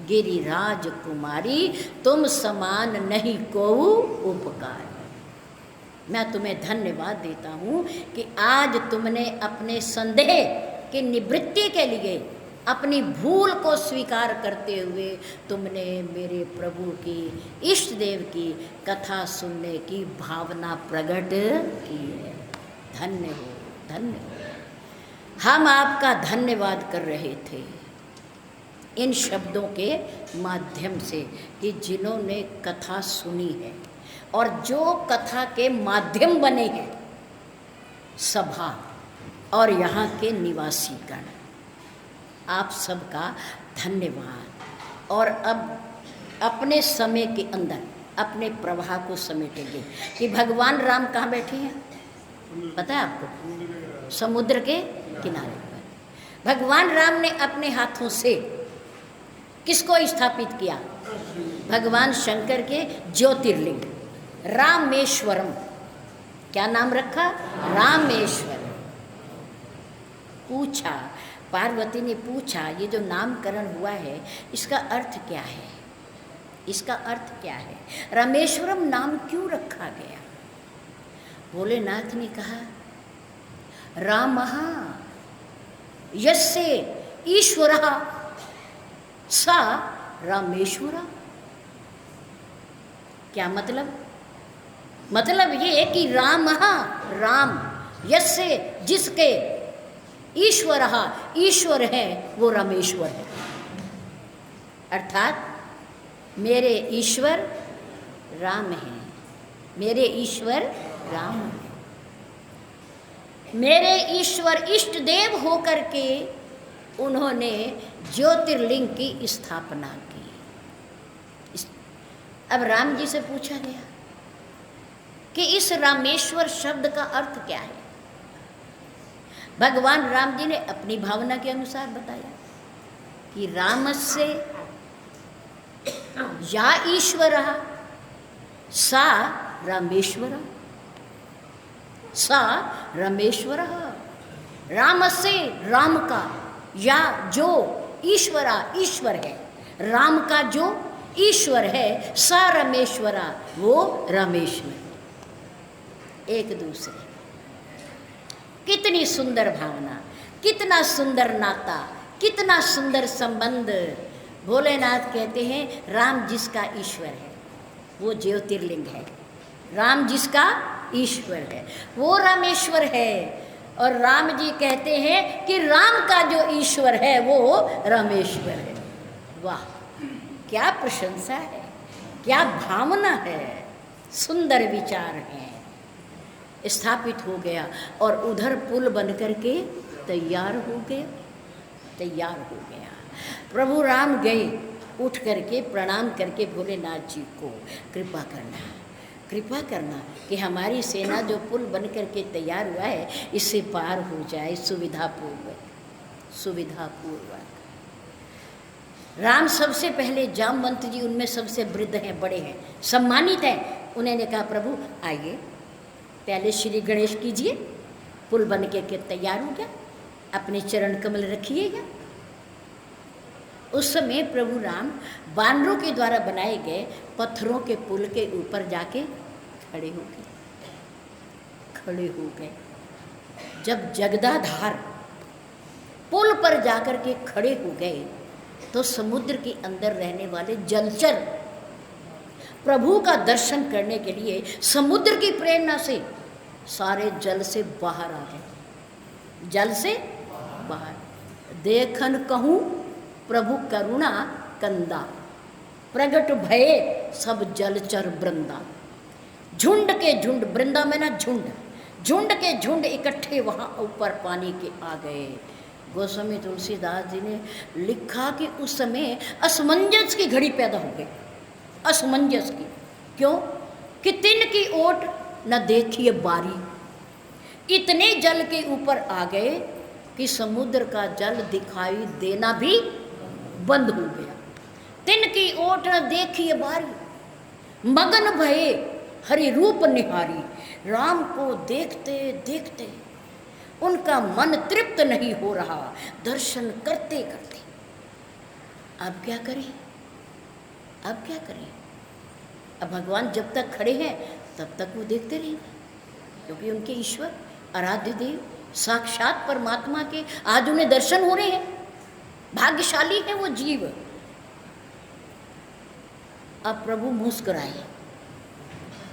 गिरिराज कुमारी, तुम समान नहीं कोउ उपकार। मैं तुम्हें धन्यवाद देता हूँ कि आज तुमने अपने संदेह की निवृत्ति के लिए, अपनी भूल को स्वीकार करते हुए तुमने मेरे प्रभु की, इष्ट देव की कथा सुनने की भावना प्रकट की है। धन्य हो, धन्य हो। हम आपका धन्यवाद कर रहे थे इन शब्दों के माध्यम से कि जिन्होंने कथा सुनी है और जो कथा के माध्यम बने हैं, सभा और यहाँ के निवासीगण, आप सबका धन्यवाद। और अब अपने समय के अंदर अपने प्रवाह को समेटेंगे कि भगवान राम कहाँ बैठे हैं, पता है आपको? समुद्र के किनारे पर। भगवान राम ने अपने हाथों से किसको स्थापित किया? भगवान शंकर के ज्योतिर्लिंग रामेश्वरम। क्या नाम रखा? रामेश्वरम। पूछा, पार्वती ने पूछा, ये जो नामकरण हुआ है इसका अर्थ क्या है? इसका अर्थ क्या है? रामेश्वरम नाम क्यों रखा गया? भोलेनाथ ने कहा, रामः यस्य ईश्वरः सा रामेश्वरा। क्या मतलब? मतलब ये कि राम यस्य जिसके ईश्वरः ईश्वर है वो रामेश्वर है। अर्थात मेरे ईश्वर राम हैं, मेरे ईश्वर राम हैं। मेरे ईश्वर इष्ट देव होकर के उन्होंने ज्योतिर्लिंग की स्थापना की। अब राम जी से पूछा गया कि इस रामेश्वर शब्द का अर्थ क्या है? भगवान राम जी ने अपनी भावना के अनुसार बताया कि रामस्य या ईश्वरः सा रामेश्वरः, सा रामेश्वरः। रामस्य राम का, या जो ईश्वरा ईश्वर है, राम का जो ईश्वर है, सा रामेश्वरा वो रामेश्वर। एक दूसरे, कितनी सुंदर भावना, कितना सुंदर नाता, कितना सुंदर संबंध। भोलेनाथ कहते हैं राम जिसका ईश्वर है वो ज्योतिर्लिंग है, राम जिसका ईश्वर है वो रामेश्वर है। और राम जी कहते हैं कि राम का जो ईश्वर है वो रामेश्वर है। वाह, क्या प्रशंसा है, क्या भावना है, सुंदर विचार हैं। स्थापित हो गया और उधर पुल बन करके तैयार हो गया, तैयार हो गया। प्रभु राम गए, उठ करके प्रणाम करके भोलेनाथ जी को, कृपा करना, कृपा करना कि हमारी सेना जो पुल बन करके तैयार हुआ है इससे पार हो जाए सुविधापूर्वक, सुविधापूर्वक। राम सबसे पहले, जामवंत जी उनमें सबसे वृद्ध हैं, बड़े हैं, सम्मानित हैं। उन्होंने कहा प्रभु आइए, पहले श्री गणेश कीजिए, पुल बन के तैयार हो गया, अपने चरण कमल रखिएगा। उस समय प्रभु राम बानरों के द्वारा बनाए गए पत्थरों के पुल के ऊपर जाके खड़े हो गए, खड़े हो गए। जब जगदाधार पुल पर जाकर के खड़े हो गए तो समुद्र के अंदर रहने वाले जलचर प्रभु का दर्शन करने के लिए समुद्र की प्रेरणा से सारे जल से बाहर आ गए, जल से बाहर। देखन कहूँ प्रभु करुणा कंदा, प्रगट भये सब जलचर वृंदा। झुंड के झुंड, वृंदा में ना झुंड, झुंड के झुंड इकट्ठे वहाँ ऊपर पानी के आ गए। गोस्वामी तुलसीदास जी ने लिखा कि उस समय असमंजस की घड़ी पैदा हो गई, असमंजस की। क्यों? कि तिन की ओट न देखिए बारी, इतने जल के ऊपर आ गए कि समुद्र का जल दिखाई देना भी बंद हो गया। तिन की ओट न देखिए बारी, मगन भये हरि रूप निहारी। राम को देखते देखते उनका मन तृप्त नहीं हो रहा, दर्शन करते करते। अब क्या करें, अब क्या करें? अब भगवान जब तक खड़े हैं तब तक वो देखते रहेंगे, क्योंकि उनके ईश्वर आराध्य देव साक्षात परमात्मा के आज उन्हें दर्शन हो रहे हैं। भाग्यशाली है वो जीव। अब प्रभु मुस्कुराए,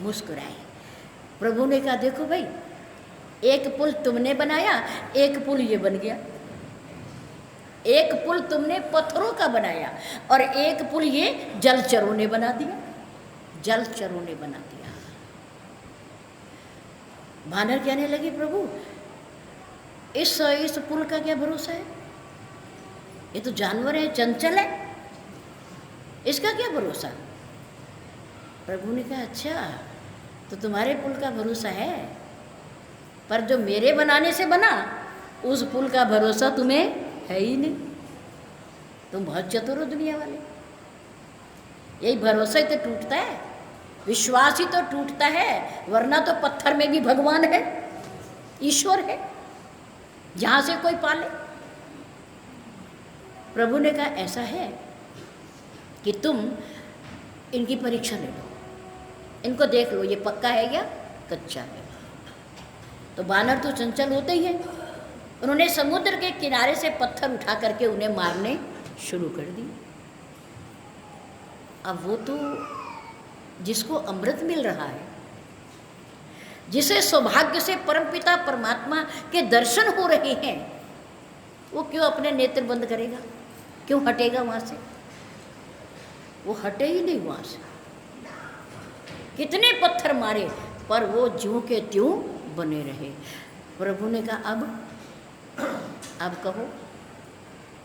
मुस्कुराए। प्रभु ने कहा देखो भाई, एक पुल तुमने बनाया, एक पुल ये बन गया। एक पुल तुमने पत्थरों का बनाया और एक पुल ये जलचरों ने बना दिया, जलचरों ने बना दिया। वानर कहने लगे प्रभु इस पुल का क्या भरोसा है, ये तो जानवर है, चंचल है, इसका क्या भरोसा। प्रभु ने कहा अच्छा तो तुम्हारे पुल का भरोसा है, पर जो मेरे बनाने से बना उस पुल का भरोसा तुम्हें है ही नहीं। तुम बहुत चतुर हो दुनिया वाले। यही भरोसा ही तो टूटता है, विश्वास ही तो टूटता है, वरना तो पत्थर में भी भगवान है, ईश्वर है, जहां से कोई पाले। प्रभु ने कहा ऐसा है कि तुम इनकी परीक्षा ले लो, इनको देख लो ये पक्का है या कच्चा है। तो वानर तो चंचल होते ही हैं, उन्होंने समुद्र के किनारे से पत्थर उठा करके उन्हें मारने शुरू कर दी। अब वो तो जिसको अमृत मिल रहा है, जिसे सौभाग्य से परमपिता परमात्मा के दर्शन हो रहे हैं, वो क्यों अपने नेत्र बंद करेगा, क्यों हटेगा वहां से। वो हटे ही नहीं वहां से। कितने पत्थर मारे पर वो ज्यों के त्यों बने रहे। प्रभु ने कहा अब कहो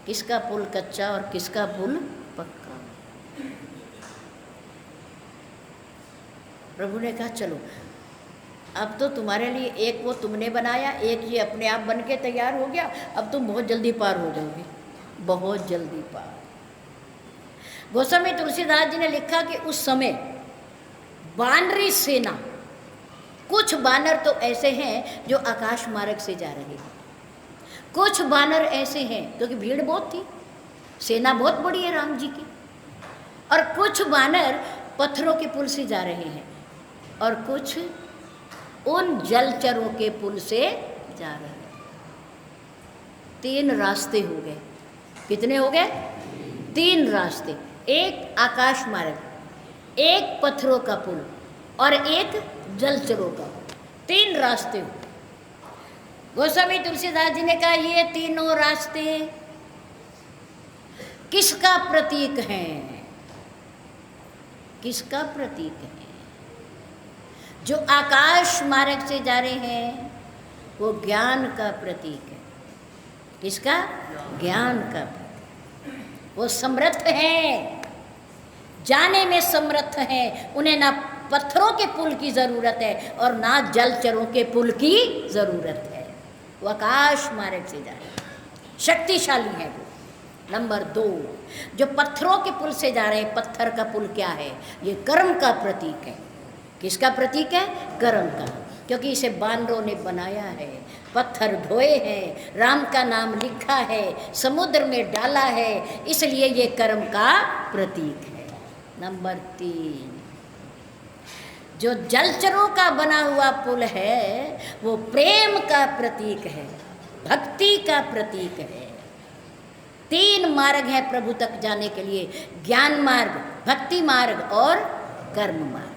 किसका पुल कच्चा और किसका पुल पक्का। प्रभु ने कहा चलो अब तो तुम्हारे लिए एक वो तुमने बनाया, एक ये अपने आप बन के तैयार हो गया, अब तुम बहुत जल्दी पार हो जाओगे, बहुत जल्दी पार। गोस्वामी तुलसीदास जी ने लिखा कि उस समय वानरी सेना, कुछ वानर तो ऐसे हैं जो आकाश मार्ग से जा रहे हैं, कुछ वानर ऐसे हैं क्योंकि भीड़ बहुत थी, सेना बहुत बड़ी है राम जी की, और कुछ वानर पत्थरों के पुल से जा रहे हैं और कुछ उन जलचरों के पुल से जा रहे हैं। 3 रास्ते हो गए। कितने हो गए? 3 रास्ते, एक आकाश मार्ग, एक पत्थरों का पुल और एक जलचरों का पुल, 3 रास्ते हो। गोस्वामी तुलसीदास जी ने कहा ये तीनों रास्ते किसका प्रतीक हैं? किसका प्रतीक है? जो आकाश मार्ग से जा रहे हैं वो ज्ञान का प्रतीक है। किसका? ज्ञान का प्रतीक। वो समर्थ हैं, जाने में समर्थ हैं, उन्हें ना पत्थरों के पुल की ज़रूरत है और ना जलचरों के पुल की ज़रूरत है। वो आकाश मार्ग से जा रहे हैं, शक्तिशाली है वो। नंबर 2, जो पत्थरों के पुल से जा रहे हैं, पत्थर का पुल क्या है? ये कर्म का प्रतीक है। किसका प्रतीक है? कर्म का, क्योंकि इसे वानरों ने बनाया है, पत्थर ढोए हैं, राम का नाम लिखा है, समुद्र में डाला है, इसलिए ये कर्म का प्रतीक है। नंबर 3, जो जलचरों का बना हुआ पुल है वो प्रेम का प्रतीक है, भक्ति का प्रतीक है। 3 मार्ग है प्रभु तक जाने के लिए, ज्ञान मार्ग, भक्ति मार्ग और कर्म मार्ग।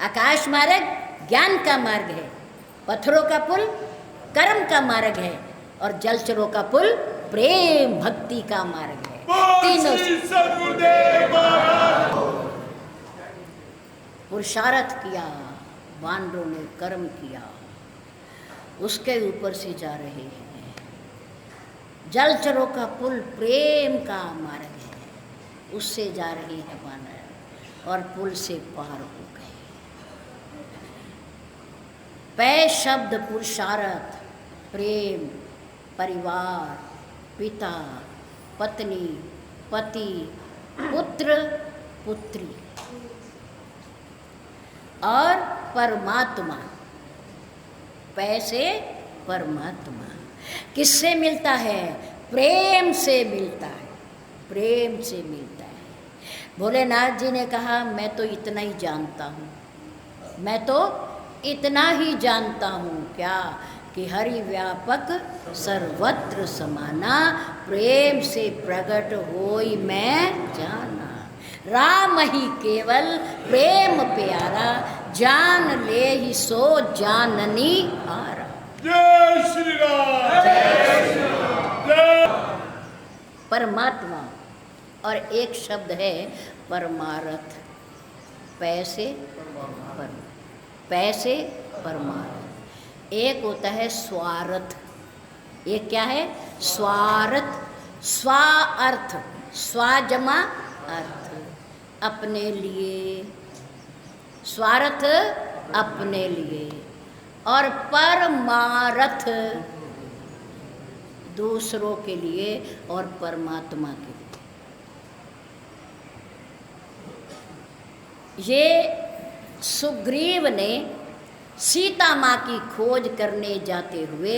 आकाश मार्ग ज्ञान का मार्ग है, पत्थरों का पुल कर्म का मार्ग है और जलचरों का पुल प्रेम भक्ति का मार्ग है। तीनों पुरुषार्थ किया, वानरों ने कर्म किया, उसके ऊपर से जा रहे हैं। जलचरों का पुल प्रेम का मार्ग है, उससे जा रहे हैं वानर और पुल से पार हो गए। पै शब्द पुरुषार्थ, प्रेम, परिवार, पिता, पत्नी, पति, पुत्र, पुत्री और परमात्मा। पैसे परमात्मा किससे मिलता है? प्रेम से मिलता है, प्रेम से मिलता है। भोलेनाथ जी ने कहा मैं तो इतना ही जानता हूँ, मैं तो इतना ही जानता हूँ क्या कि हरि व्यापक सर्वत्र समाना, प्रेम से प्रकट होई मैं जाना। राम ही केवल प्रेम प्यारा, जान ले ही सो जाननी हारा।
जय श्री राम। जय
परमात्मा और एक शब्द है परमार्थ। पैसे पैसे परमार्थ। एक होता है स्वार्थ। एक क्या है? स्वार्थ। स्वार्थ, स्वा जमा अर्थ, अपने लिए। स्वार्थ अपने लिए। और परमार्थ दूसरों के लिए और परमात्मा के लिए। ये सुग्रीव ने सीता माँ की खोज करने जाते हुए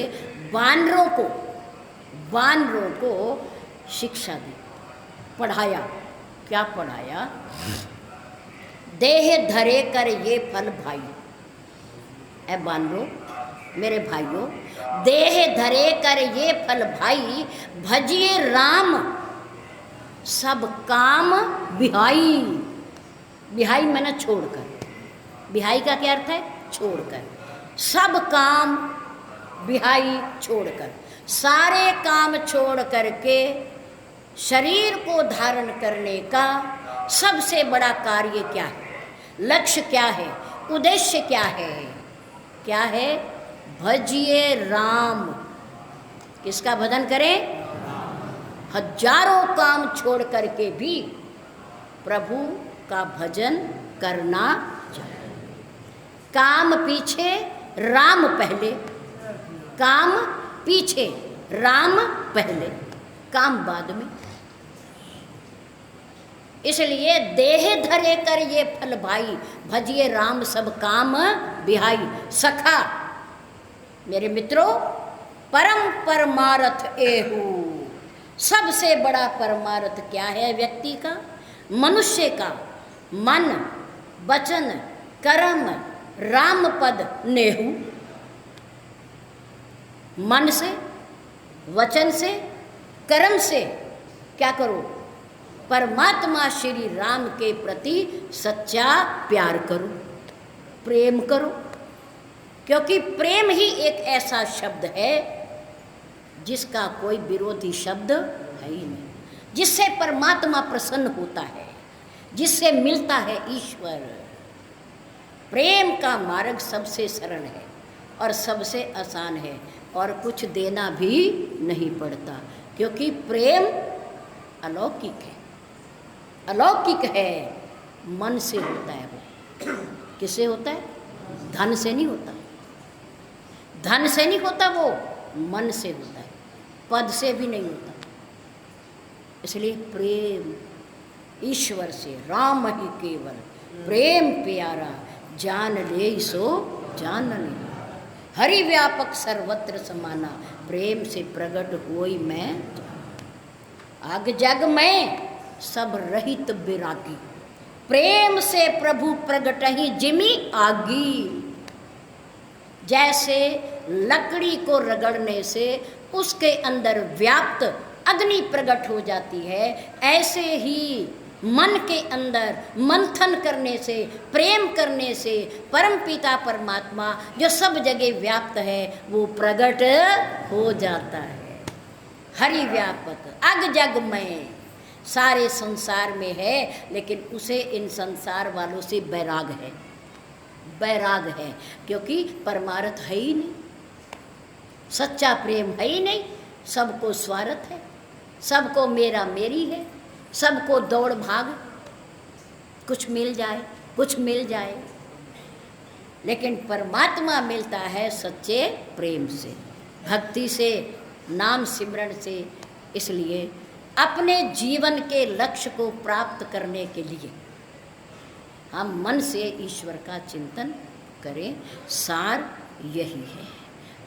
वानरों को शिक्षा दी, पढ़ाया। क्या पढ़ाया? देह धरे कर ये फल भाई। ऐ वानरों, मेरे भाइयों, देह धरे कर ये फल भाई, भजिए राम सब काम बिहाई। बिहाई मैंने छोड़कर। बिहाई का क्या अर्थ है? छोड़कर। सब काम बिहाई, छोड़कर। सारे काम छोड़ करके शरीर को धारण करने का सबसे बड़ा कार्य क्या है? लक्ष्य क्या है? उद्देश्य क्या है? क्या है? भजिए राम। किसका भजन करें? हजारों काम छोड़ करके भी प्रभु का भजन करना चाहिए। काम पीछे, राम पहले। काम पीछे, राम पहले, काम बाद में। इसलिए देह धरे कर ये फल भाई, भजिए राम सब काम बिहाई। सखा, मेरे मित्रों, परम परमार्थ एहू। सबसे बड़ा परमार्थ क्या है व्यक्ति का? मनुष्य का मन, वचन, कर्म, राम पद नेहू। मन से, वचन से, कर्म से क्या करो? परमात्मा श्री राम के प्रति सच्चा प्यार करो, प्रेम करो। क्योंकि प्रेम ही एक ऐसा शब्द है जिसका कोई विरोधी शब्द है ही नहीं, जिससे परमात्मा प्रसन्न होता है, जिससे मिलता है ईश्वर। प्रेम का मार्ग सबसे सरल है और सबसे आसान है, और कुछ देना भी नहीं पड़ता, क्योंकि प्रेम अलौकिक है। अलौकिक है, मन से होता है वो। किससे होता है? धन से नहीं होता। धन से नहीं होता वो, मन से होता है, पद से भी नहीं होता। इसलिए प्रेम ईश्वर से, राम ही केवल प्रेम प्यारा, जान ले सो जाननी। हरि व्यापक सर्वत्र समाना, प्रेम से प्रगट होई मैं आग जग में सब रहित विरागी। प्रेम से प्रभु प्रगट ही जिमी आगी। जैसे लकड़ी को रगड़ने से उसके अंदर व्याप्त अग्नि प्रकट हो जाती है, ऐसे ही मन के अंदर मंथन करने से, प्रेम करने से परमपिता परमात्मा जो सब जगह व्याप्त है वो प्रकट हो जाता है। हरि व्यापक अग जग में, सारे संसार में है, लेकिन उसे इन संसार वालों से बैराग है। बैराग है क्योंकि परमार्थ है ही नहीं, सच्चा प्रेम है ही नहीं। सबको स्वार्थ है, सबको मेरा मेरी है, सबको दौड़ भाग, कुछ मिल जाए कुछ मिल जाए। लेकिन परमात्मा मिलता है सच्चे प्रेम से, भक्ति से, नाम सिमरण से। इसलिए अपने जीवन के लक्ष्य को प्राप्त करने के लिए हम मन से ईश्वर का चिंतन करें। सार यही है।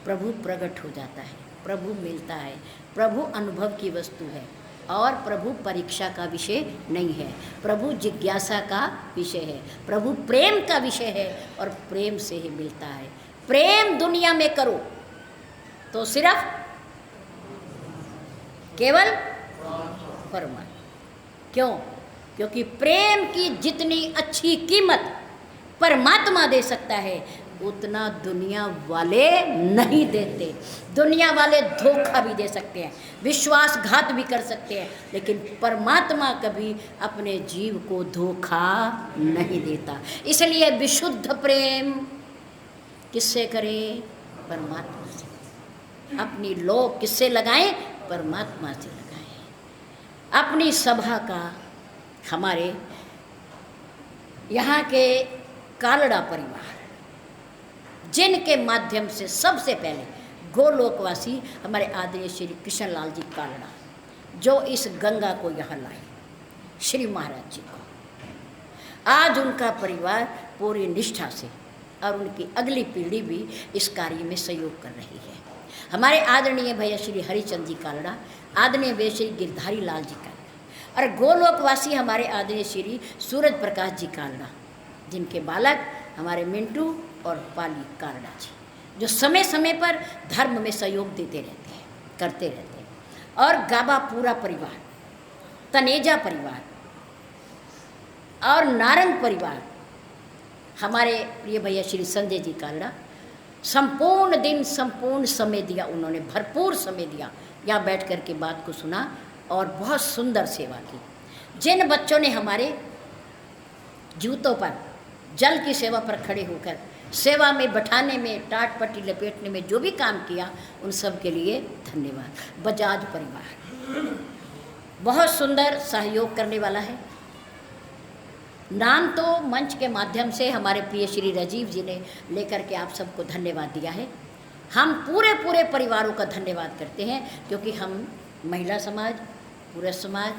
प्रभु प्रकट हो जाता है, प्रभु मिलता है, प्रभु अनुभव की वस्तु है, और प्रभु परीक्षा का विषय नहीं है। प्रभु जिज्ञासा का विषय है, प्रभु प्रेम का विषय है, और प्रेम से ही मिलता है। प्रेम दुनिया में करो तो सिर्फ केवल परमात्मा। क्यों? क्योंकि प्रेम की जितनी अच्छी कीमत परमात्मा दे सकता है, उतना दुनिया वाले नहीं देते। दुनिया वाले धोखा भी दे सकते हैं, विश्वासघात भी कर सकते हैं, लेकिन परमात्मा कभी अपने जीव को धोखा नहीं देता। इसलिए विशुद्ध प्रेम किससे करें? परमात्मा से। अपनी लो किससे लगाएं? परमात्मा से लगाएं। अपनी सभा का हमारे यहाँ के कालड़ा परिवार, जिनके माध्यम से सबसे पहले गोलोकवासी हमारे आदरणीय श्री कृष्णलाल जी कालड़ा, जो इस गंगा को यहाँ लाए, श्री महाराज जी को, आज उनका परिवार पूरी निष्ठा से और उनकी अगली पीढ़ी भी इस कार्य में सहयोग कर रही है। हमारे आदरणीय भैया श्री हरिचंद जी कालड़ा, आदरणीय भैया श्री गिरधारी लाल जी कालड़ा, और गोलोकवासी हमारे आदरणीय श्री सूरज प्रकाश जी कालड़ा, जिनके बालक हमारे मिंटू और पाली कालड़ा जी, जो समय समय पर धर्म में सहयोग देते रहते हैं, करते रहते हैं। और गाबा पूरा परिवार, तनेजा परिवार और नारंग परिवार, हमारे प्रिय भैया श्री संजय जी कालड़ा, संपूर्ण दिन संपूर्ण समय दिया उन्होंने, भरपूर समय दिया, यहाँ बैठ कर के बात को सुना और बहुत सुंदर सेवा की। जिन बच्चों ने हमारे जूतों पर जल की सेवा पर खड़े होकर सेवा में बैठाने में, टाट पट्टी लपेटने में जो भी काम किया, उन सब के लिए धन्यवाद। बजाज परिवार बहुत सुंदर सहयोग करने वाला है। नाम तो मंच के माध्यम से हमारे प्रिय श्री राजीव जी ने लेकर के आप सबको धन्यवाद दिया है। हम पूरे परिवारों का धन्यवाद करते हैं, क्योंकि हम महिला समाज, पूरा समाज,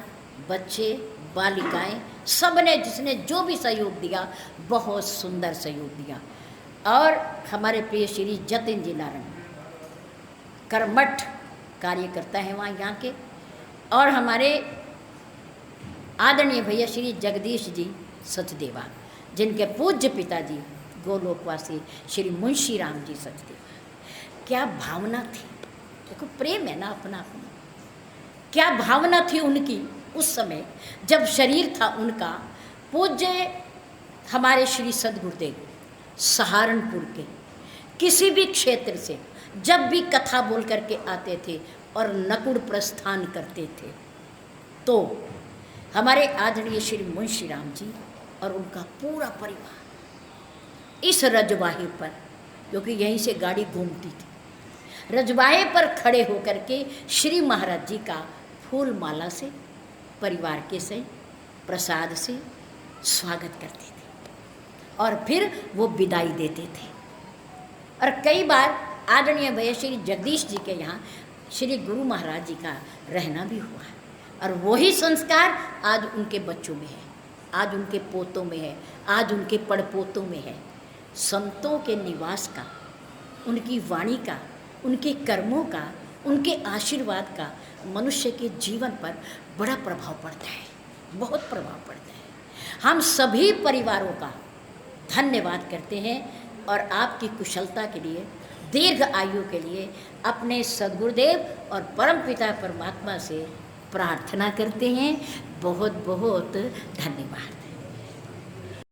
बच्चे, बालिकाएं, सब ने जिसने जो भी सहयोग दिया, बहुत सुंदर सहयोग दिया। और हमारे प्रिय श्री जतिन जी नारायण कर्मठ कार्यकर्ता हैं वहाँ यहाँ के, और हमारे आदरणीय भैया श्री जगदीश जी सचदेवा, जिनके पूज्य पिताजी गोलोकवासी श्री मुंशी राम जी सचदेवा। क्या भावना थी, देखो प्रेम है ना अपना अपना, क्या भावना थी उनकी उस समय जब शरीर था उनका। पूज्य हमारे श्री सदगुरुदेव सहारनपुर के किसी भी क्षेत्र से जब भी कथा बोल करके आते थे और नकुड़ प्रस्थान करते थे, तो हमारे आदरणीय श्री मुंशी राम जी और उनका पूरा परिवार इस रजवाहे पर, क्योंकि यहीं से गाड़ी घूमती थी, रजवाहे पर खड़े होकर के श्री महाराज जी का फूल माला से, परिवार के से, प्रसाद से स्वागत करते थे और फिर वो विदाई देते थे। और कई बार आदरणीय भैया श्री जगदीश जी के यहाँ श्री गुरु महाराज जी का रहना भी हुआ है, और वही संस्कार आज उनके बच्चों में है, आज उनके पोतों में है, आज उनके पड़पोतों में है। संतों के निवास का, उनकी वाणी का, उनके कर्मों का, उनके आशीर्वाद का मनुष्य के जीवन पर बड़ा प्रभाव पड़ता है, बहुत प्रभाव पड़ता है। हम सभी परिवारों का धन्यवाद करते हैं और आपकी कुशलता के लिए, दीर्घ आयु के लिए अपने सद्गुरुदेव और परमपिता परमात्मा से प्रार्थना करते हैं। बहुत बहुत धन्यवाद।